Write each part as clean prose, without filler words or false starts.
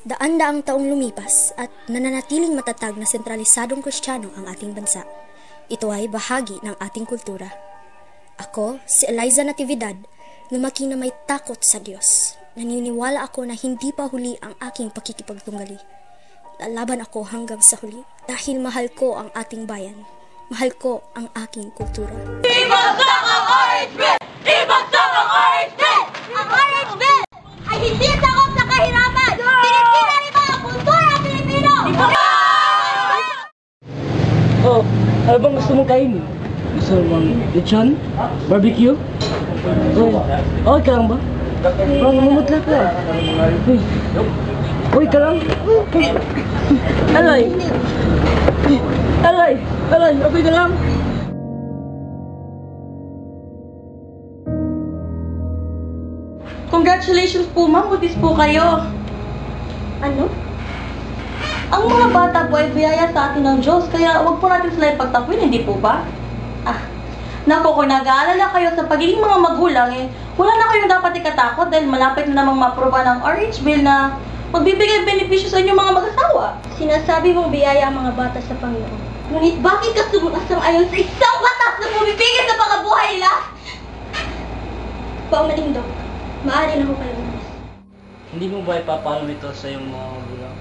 Daan-daang taong lumipas at nananatiling matatag na sentralisadong Kristiyano ang ating bansa. Ito ay bahagi ng ating kultura. Ako, si Eliza Natividad, lumaki na may takot sa Diyos. Naniniwala ako na hindi pa huli ang aking pakikipagtunggali. Lalaban ako hanggang sa huli dahil mahal ko ang ating bayan. Mahal ko ang aking kultura. Ibagsak ang RHB! Ibagsak ang RHB! Ang RHB ay hindi sakop sa kahirapan! Pinisira nito ang kultura Pilipino! Oh, ano bang gusto mong kainin? Gusto mong lechon? Barbecue? Okay ka lang ba? Mamumutla ka. Okay ka lang? Alay! Alay! Alay! Okay ka lang? Congratulations po, ma'am. Butis po kayo. Ano? Ang mga bata po ay biyaya sa atin ng Diyos, kaya wag po natin sila ipagtakwin, hindi po ba? Nako, kung nag-aalala kayo sa pagiging mga magulang, wala na kayong dapat ikatakot dahil malapit na namang maproba ng RH Bill na magbibigay benepisyo sa inyong mga mag-asawa. Sinasabi mong biyaya ang mga bata sa Panginoon. Ngunit bakit ka sumungasang-ayon sa isang batas na bumibigay sa mga buhay nila? Paumaling, Dok. Maaari na ko kayo umalis. Hindi mo ba ipapaalam ito sa iyong mga magulang?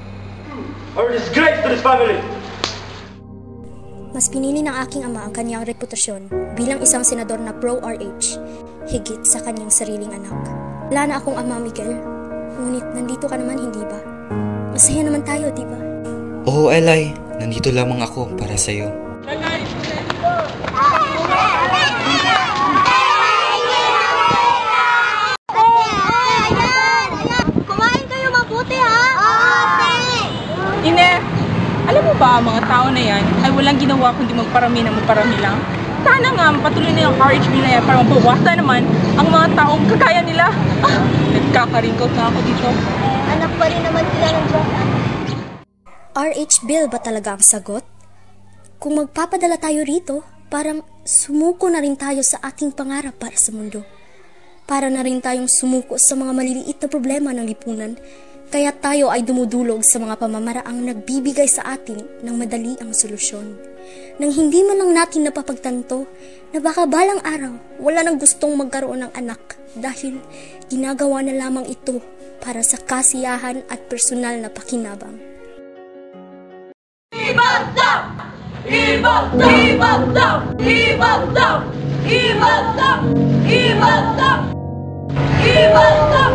Or disgrace to this family! Mas pinili ng aking ama ang kanyang reputasyon bilang isang senador na pro-RH, higit sa kanyang sariling anak. Wala na akong ama, Miguel. Ngunit nandito ka naman, hindi ba? Masaya naman tayo, di ba? Oo, Eli. Nandito lamang ako para sa'yo. Kumain kayo mabuti, ha? Ine, alam mo ba, mga tao na yan ay walang ginawa kundi magparami na magparami lang. Sana nga, patuloy na yung RHB na yan para mabawasan naman ang mga taong kagaya nila. Nagkakaringkot na ako dito. Anak pa rin naman sila ng Diyos. RH Bill ba talaga ang sagot? Kung magpapadala tayo rito, parang sumuko na rin tayo sa ating pangarap para sa mundo. Para na rin tayong sumuko sa mga maliliit na problema ng lipunan, kaya tayo ay dumudulog sa mga pamamaraang nagbibigay sa atin ng madali ang solusyon. Nang hindi man lang natin napapagtanto na baka balang araw wala nang gustong magkaroon ng anak dahil ginagawa na lamang ito para sa kasiyahan at personal na pakinabang. Ibagsak! Ibagsak! Ibagsak! Ibagsak! Ibagsak! Ibagsak! Ibagsak!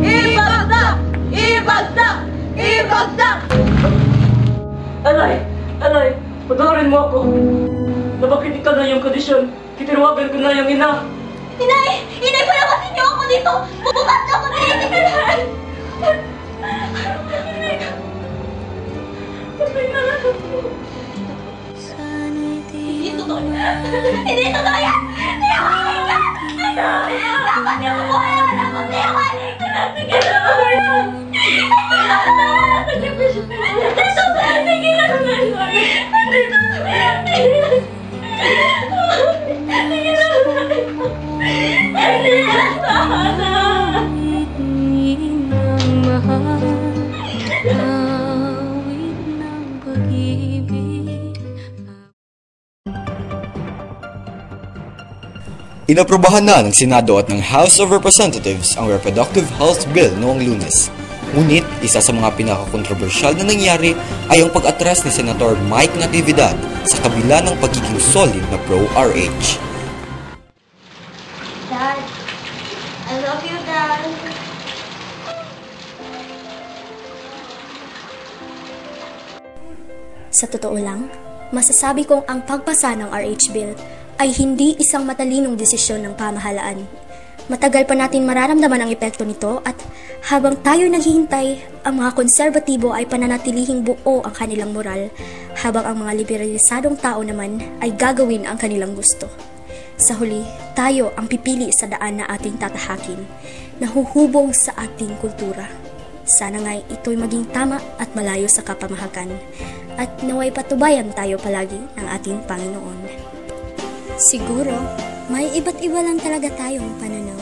Ibagsak! Ibagsak! Ibagsak! Alay! Alay! Patawarin mo ako. Nabakit ka na yung kondisyon. Kitirawagan ko na yung ina. Inay! Inay, palabasin niyo ako dito! Bukas ako na itinalahan! Hindi totoo yan! Hindi totoo yan! Hindi ako kailan! Dapat niyo mabuhay ang anak ko! Hindi ako kailan! Sige na ako yan! Inaprobahan na ng Senado at ng House of Representatives ang Reproductive Health Bill noong Lunes. Ngunit, isa sa mga pinakakontrobersyal na nangyari ay ang pag-atras ni Senator Mike Natividad sa kabila ng pagiging solid na pro-RH. Dad, I love you, Dad. Sa totoo lang, masasabi kong ang pagpasa ng RH Bill ay hindi isang matalinong desisyon ng pamahalaan. Matagal pa natin mararamdaman ang epekto nito at habang tayo naghihintay, ang mga konserbatibo ay pananatilihing buo ang kanilang moral, habang ang mga liberalisadong tao naman ay gagawin ang kanilang gusto. Sa huli, tayo ang pipili sa daan na ating tatahakin, na huhubog sa ating kultura. Sana nga'y ito'y maging tama at malayo sa kapamahakan, at naway patubayan tayo palagi ng ating Panginoon. Siguro, may iba't iba lang talaga tayong pananaw.